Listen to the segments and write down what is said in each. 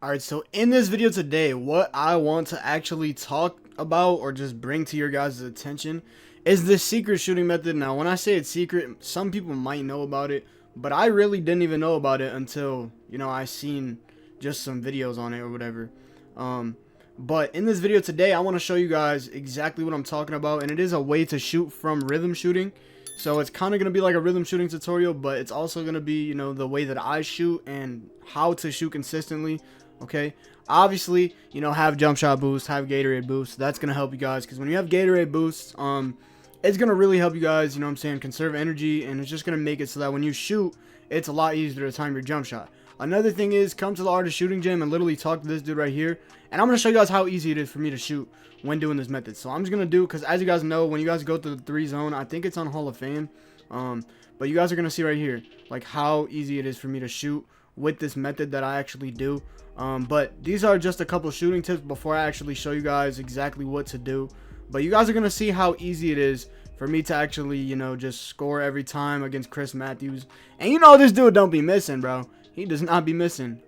Alright, so in this video today, what I want to actually talk about or just bring to your guys' attention is the secret shooting method. Now, when I say it's secret, some people might know about it, but I really didn't even know about it until, I seen just some videos on it or whatever. But in this video today, I want to show you guys exactly what I'm talking about, and it is a way to shoot from rhythm shooting. So it's kind of going to be like a rhythm shooting tutorial, but it's also going to be, the way that I shoot and how to shoot consistently. Okay, obviously, have jump shot boost, have Gatorade boost. That's gonna help you guys, because when you have Gatorade boosts, it's gonna really help you guys, conserve energy, and it's just gonna make it so that when you shoot, it's a lot easier to time your jump shot. Another thing is, come to the art of shooting gym and literally talk to this dude right here, and I'm gonna show you guys how easy it is for me to shoot when doing this method. So I'm just gonna do, because as you guys know, when you guys go to the 3 zone, I think it's on Hall of Fame, but you guys are gonna see right here like how easy it is for me to shoot with this method that I actually do. But these are just a couple shooting tips before I actually show you guys exactly what to do. But you guys are gonna see how easy it is for me to actually, just score every time against Chris Matthews. And this dude don't be missing, bro. He does not be missing.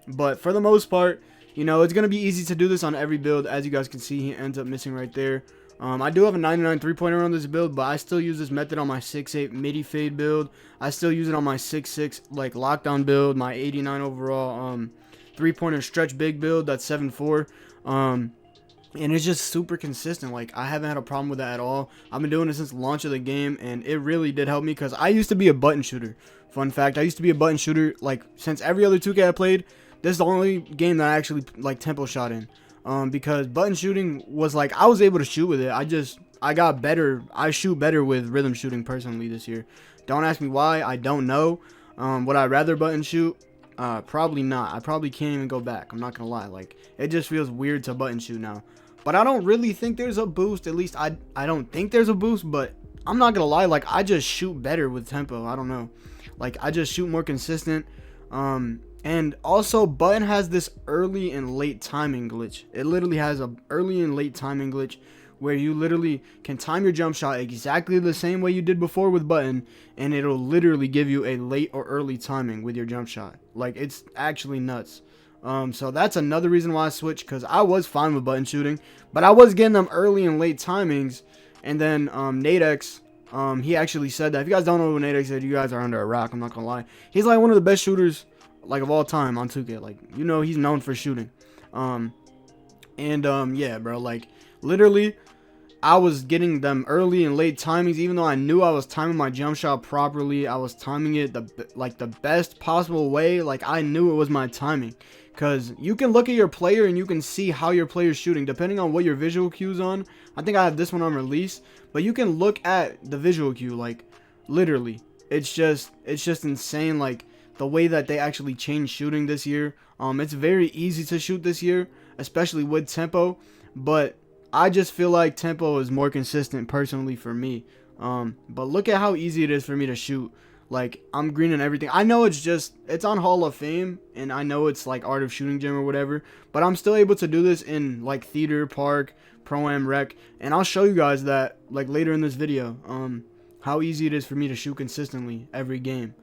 But for the most part, it's gonna be easy to do this on every build. As you guys can see, he ends up missing right there. I do have a 99 3-pointer on this build, but I still use this method on my 6'8 midi fade build. I still use it on my 6'6 like lockdown build, my 89 overall 3-pointer stretch big build, that's 7'4. And it's just super consistent. Like, I haven't had a problem with that at all. I've been doing it since the launch of the game, and it really did help me, because I used to be a button shooter. Fun fact, I used to be a button shooter, like, since every other 2K I played. This is the only game that I actually like tempo shot in. Because button shooting was like, I was able to shoot with it. I got better. I shoot better with rhythm shooting personally this year. Don't ask me why. I don't know. Would I rather button shoot? Probably not. I probably can't even go back. I'm not gonna lie. Like, it just feels weird to button shoot now. But I don't really think there's a boost. At least I don't think there's a boost. But I'm not gonna lie. Like, I just shoot better with tempo. I don't know. Like, I just shoot more consistent. And also, button has this early and late timing glitch. It literally has a early and late timing glitch where you literally can time your jump shot exactly the same way you did before with button, and it'll literally give you a late or early timing with your jump shot. Like, it's actually nuts. So that's another reason why I switched, because I was fine with button shooting, but I was getting them early and late timings. And then Nadex, he actually said that. If you guys don't know what Nadex said, you guys are under a rock. I'm not gonna lie. He's like one of the best shooters like of all time on 2K. Like, he's known for shooting. Yeah, bro, like, literally I was getting them early and late timings, even though I knew I was timing my jump shot properly. I was timing it the best possible way. Like, I knew it was my timing, because you can look at your player and you can see how your player's shooting depending on what your visual cue's on. I think I have this one on release, but you can look at the visual cue. Like, literally, it's just insane. Like, the way that they actually changed shooting this year. It's very easy to shoot this year, especially with tempo, but I just feel like tempo is more consistent personally for me. But look at how easy it is for me to shoot. Like, I'm green and everything. I know it's on Hall of Fame, and I know it's like Art of Shooting Gym or whatever, but I'm still able to do this in like theater, park, pro-am, rec, and I'll show you guys that like later in this video, how easy it is for me to shoot consistently every game.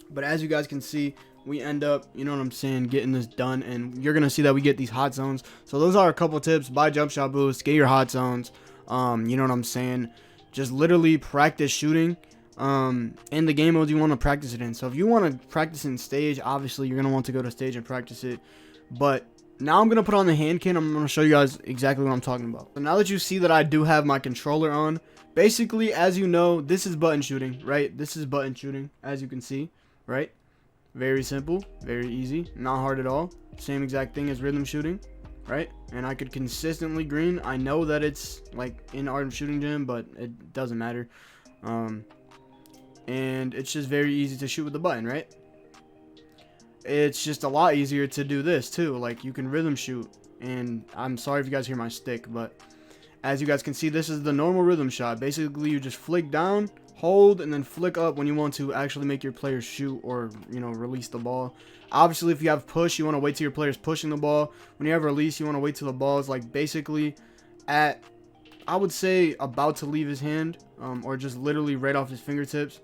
But as you guys can see, we end up, getting this done, and you're going to see that we get these hot zones. So those are a couple tips. Buy jump shot boost, get your hot zones. Just literally practice shooting in the game modes you want to practice it in. So if you want to practice in stage, obviously you're going to want to go to stage and practice it. But now I'm going to put on the hand can. I'm going to show you guys exactly what I'm talking about. So now that you see that I do have my controller on, basically, as you know, this is button shooting, right? This is button shooting, as you can see. Right? Very simple, very easy, not hard at all. Same exact thing as rhythm shooting, right? And I could consistently green. I know that it's like in Art of Shooting Gym, but it doesn't matter. And it's just very easy to shoot with the button, right? It's just a lot easier to do this too. Like, you can rhythm shoot, and I'm sorry if you guys hear my stick, but as you guys can see, this is the normal rhythm shot. Basically, you just flick down, hold, and then flick up when you want to actually make your player shoot or, release the ball. Obviously, if you have push, you want to wait till your player's pushing the ball. When you have release, you want to wait till the ball is like basically at, I would say, about to leave his hand, or just literally right off his fingertips.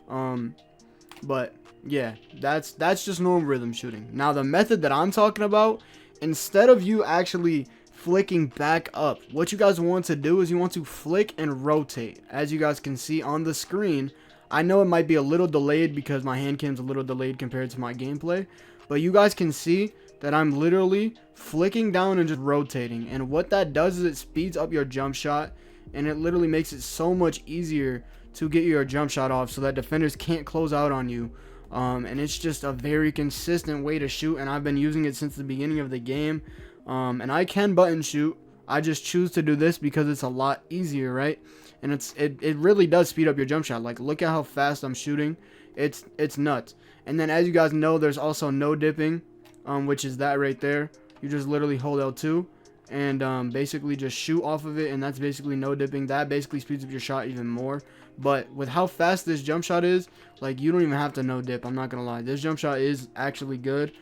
But Yeah, that's just normal rhythm shooting. Now the method that I'm talking about, instead of you actually flicking back up, what you guys want to do is you want to flick and rotate. As you guys can see on the screen, I know it might be a little delayed because my hand cam's a little delayed compared to my gameplay, but you guys can see that I'm literally flicking down and just rotating. And what that does is it speeds up your jump shot, and it literally makes it so much easier to get your jump shot off so that defenders can't close out on you. And it's just a very consistent way to shoot, and I've been using it since the beginning of the game. And I can button shoot. I just choose to do this because it's a lot easier, right? And it really does speed up your jump shot. Like, look at how fast I'm shooting. It's nuts. And then, as you guys know, there's also no dipping, which is that right there. You just literally hold L2 and basically just shoot off of it, and that's basically no dipping. That basically speeds up your shot even more. But with how fast this jump shot is, like, you don't even have to no dip. I'm not gonna lie, this jump shot is actually good.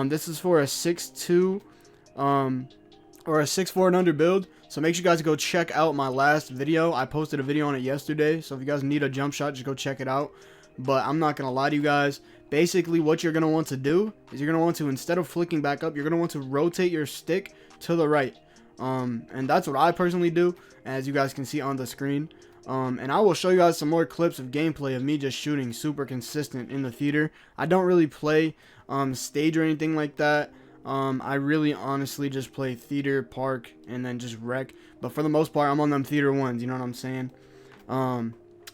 This is for a 6'2" or a 6'4" and under build, so make sure you guys go check out my last video. I posted a video on it yesterday, so if you guys need a jump shot, just go check it out. But I'm not gonna lie to you guys, basically what you're gonna want to do is you're gonna want to, instead of flicking back up, you're gonna want to rotate your stick to the right. And that's what I personally do, as you guys can see on the screen. And I will show you guys some more clips of gameplay of me just shooting super consistent in the theater. I don't really play stage or anything like that. I really honestly just play theater, park, and then just rec. But for the most part, I'm on them theater ones, you know what I'm saying?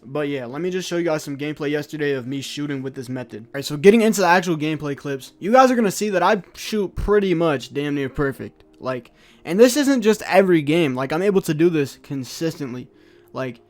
But yeah, let me just show you guys some gameplay yesterday of me shooting with this method. Alright, so getting into the actual gameplay clips, you guys are going to see that I shoot pretty much damn near perfect. Like, and this isn't just every game. Like, I'm able to do this consistently. Like,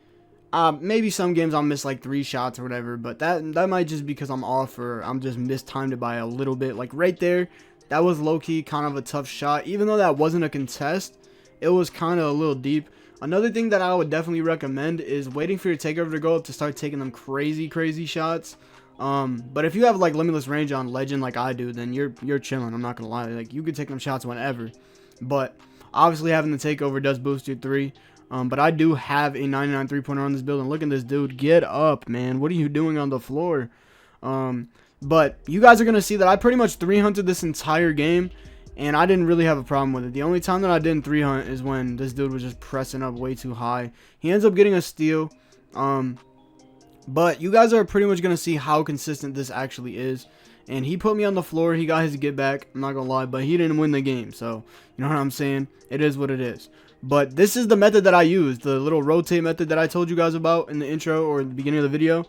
maybe some games I'll miss like 3 shots or whatever, but that might just because I'm off or I'm just mistimed it by a little bit. Like right there, that was low-key kind of a tough shot. Even though that wasn't a contest, it was kind of a little deep. Another thing that I would definitely recommend is waiting for your takeover to go up to start taking them crazy shots. But if you have like limitless range on legend like I do, then you're chilling. I'm not gonna lie, like you could take them shots whenever. But obviously having the takeover does boost your 3. But I do have a 99 3-pointer on this build, and look at this dude. Get up, man. What are you doing on the floor? But you guys are gonna see that I pretty much 3-hunted this entire game, and I didn't really have a problem with it. The only time that I didn't 3-hunt is when this dude was just pressing up way too high. He ends up getting a steal. But you guys are pretty much going to see how consistent this actually is. And he put me on the floor. He got his get back. I'm not going to lie, but he didn't win the game. So, you know what I'm saying? It is what it is. But this is the method that I use, the little rotate method that I told you guys about in the intro or the beginning of the video.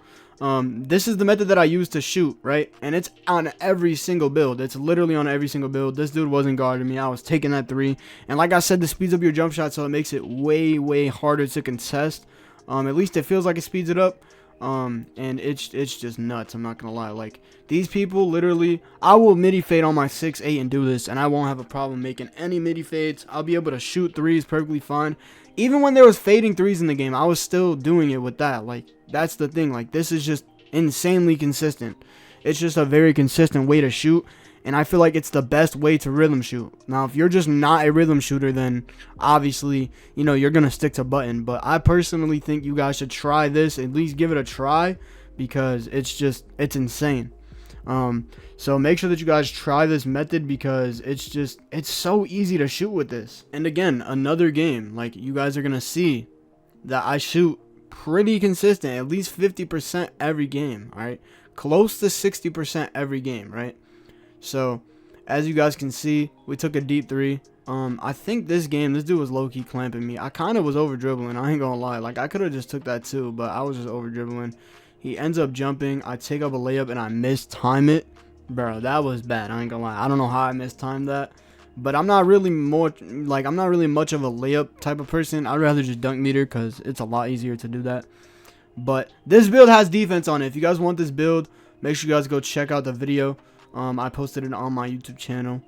This is the method that I use to shoot, right? And it's on every single build. It's literally on every single build. This dude wasn't guarding me. I was taking that 3. And like I said, this speeds up your jump shot, so it makes it way harder to contest. At least it feels like it speeds it up. And it's just nuts. I'm not gonna lie. Like, these people literally, I will midi fade on my 6'8" and do this, and I won't have a problem making any midi fades. I'll be able to shoot 3s perfectly fine. Even when there was fading 3s in the game, I was still doing it with that. Like, that's the thing. Like, this is just insanely consistent. It's just a very consistent way to shoot, and I feel like it's the best way to rhythm shoot. Now, if you're just not a rhythm shooter, then obviously, you know, you're gonna stick to button. But I personally think you guys should try this, at least give it a try, because it's insane. So make sure that you guys try this method, because it's so easy to shoot with this. And again, another game, like, you guys are gonna see that I shoot pretty consistent, at least 50% every game. All right, close to 60% every game, right? So as you guys can see, we took a deep 3. I think this game, this dude was low-key clamping me. I kind of was over dribbling, I ain't gonna lie. Like, I could have just took that too, but I was just over dribbling. He ends up jumping. I take up a layup and I mistime it. Bro, that was bad. I ain't gonna lie. I don't know how I mistimed that. But I'm not really much of a layup type of person. I'd rather just dunk meter, because it's a lot easier to do that. But this build has defense on it. If you guys want this build, make sure you guys go check out the video. I posted it on my YouTube channel.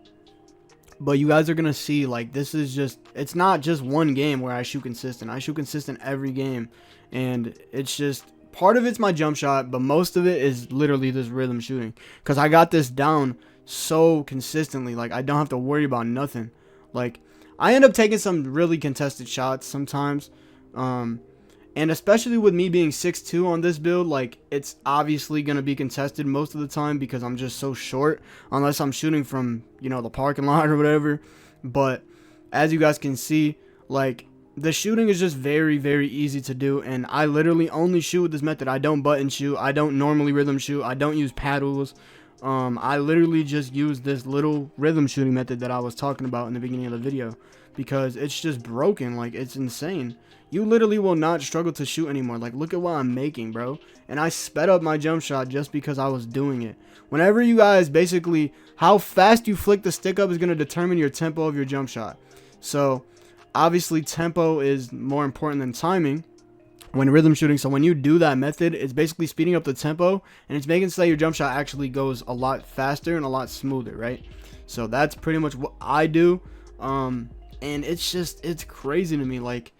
But you guys are gonna see, like, this is just, it's not just one game where I shoot consistent. I shoot consistent every game, and it's just, part of it's my jump shot, but most of it is literally this rhythm shooting, because I got this down so consistently. Like, I don't have to worry about nothing. Like, I end up taking some really contested shots sometimes, And especially with me being 6'2" on this build, like, it's obviously going to be contested most of the time because I'm just so short, unless I'm shooting from, you know, the parking lot or whatever. But as you guys can see, like, the shooting is just very, very easy to do, and I literally only shoot with this method. I don't button shoot. I don't normally rhythm shoot. I don't use paddles. I literally just use this little rhythm shooting method that I was talking about in the beginning of the video because it's just broken. Like, it's insane. You literally will not struggle to shoot anymore. Like, look at what I'm making, bro. And I sped up my jump shot just because I was doing it. Whenever you guys, basically, how fast you flick the stick up is going to determine your tempo of your jump shot. So obviously tempo is more important than timing when rhythm shooting. So when you do that method, it's basically speeding up the tempo, and it's making so that your jump shot actually goes a lot faster and a lot smoother, right? So that's pretty much what I do. And it's crazy to me, like,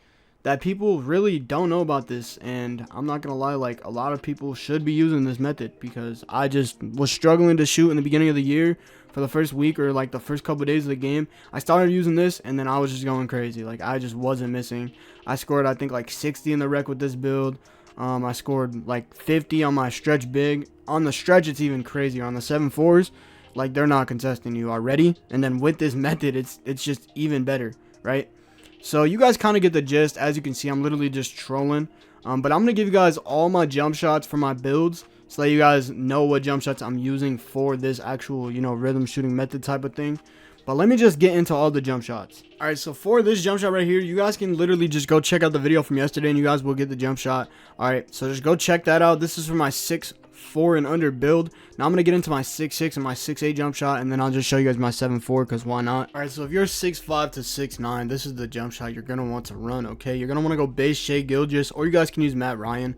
that people really don't know about this. And I'm not gonna lie, like, a lot of people should be using this method, because I just was struggling to shoot in the beginning of the year. For the first week, or like the first couple of days of the game, I started using this, and then I was just going crazy. Like, I just wasn't missing. I scored, I think, like 60 in the rec with this build. I scored like 50 on my stretch big. On the stretch, it's even crazier. On the 7.4s, like, they're not contesting you already. And then with this method, it's just even better, right? So you guys kind of get the gist. As you can see, I'm literally just trolling. But I'm gonna give you guys all my jump shots for my builds, so that you guys know what jump shots I'm using for this actual, you know, rhythm shooting method type of thing. But let me just get into all the jump shots. All right, so for this jump shot right here, you guys can literally just go check out the video from yesterday, and you guys will get the jump shot. All right, so just go check that out. This is for my 6'4" and under build. Now I'm gonna get into my 6'6" and my 6'8" jump shot, and then I'll just show you guys my 7.4, because why not? All right, so if you're 6'5" to 6'9", this is the jump shot you're gonna want to run. Okay, you're gonna want to go base Shea Gilgeous, or you guys can use Matt Ryan.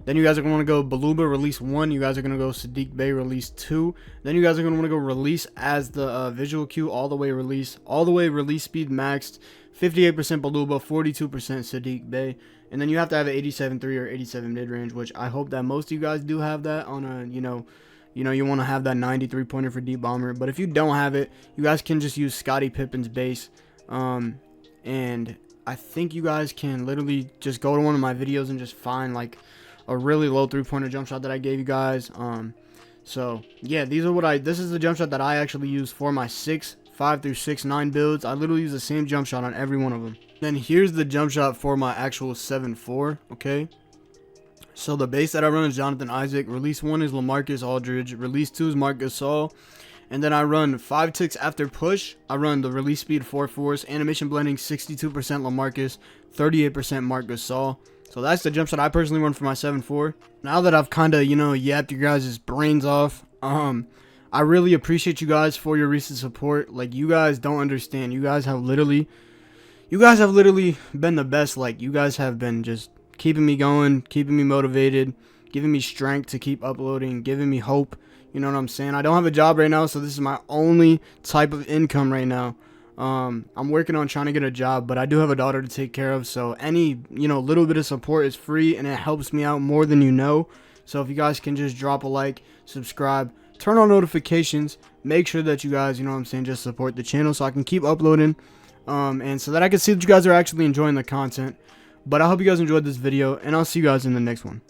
Then you guys are going to go Baluba release 1. You guys are going to go Sadiq Bey release 2. Then you guys are going to want to go release as the visual cue, all the way release speed maxed, 58% Baluba, 42% Sadiq Bey. And then you have to have an 87.3 or 87 mid range, which I hope that most of you guys do have that on a, you know, you want to have that 93 pointer for deep bomber. But if you don't have it, you guys can just use Scottie Pippen's base. And I think you guys can literally just go to one of my videos and just find like a really low 3-pointer jump shot that I gave you guys. So yeah, this is the jump shot that I actually use for my 6'5" through 6'9" builds. I literally use the same jump shot on every one of them. Then here's the jump shot for my actual 7.4. Okay, so the base that I run is Jonathan Isaac. Release 1 is LaMarcus Aldridge. Release 2 is Marc Gasol. And then I run 5 ticks after push. I run the release speed 4/4, animation blending 62% LaMarcus, 38% Marc Gasol. So that's the jump shot I personally run for my 7.4. Now that I've kind of, you know, yapped your guys' brains off, I really appreciate you guys for your recent support. Like, you guys don't understand. You guys have literally been the best. Like, you guys have been just keeping me going, keeping me motivated, giving me strength to keep uploading, giving me hope. You know what I'm saying? I don't have a job right now, so this is my only type of income right now. I'm working on trying to get a job, but I do have a daughter to take care of, so any, you know, little bit of support is free, and it helps me out more than you know. So if you guys can just drop a like, subscribe, turn on notifications, make sure that you guys, you know what I'm saying, just support the channel so I can keep uploading, and so that I can see that you guys are actually enjoying the content. But I hope you guys enjoyed this video, and I'll see you guys in the next one.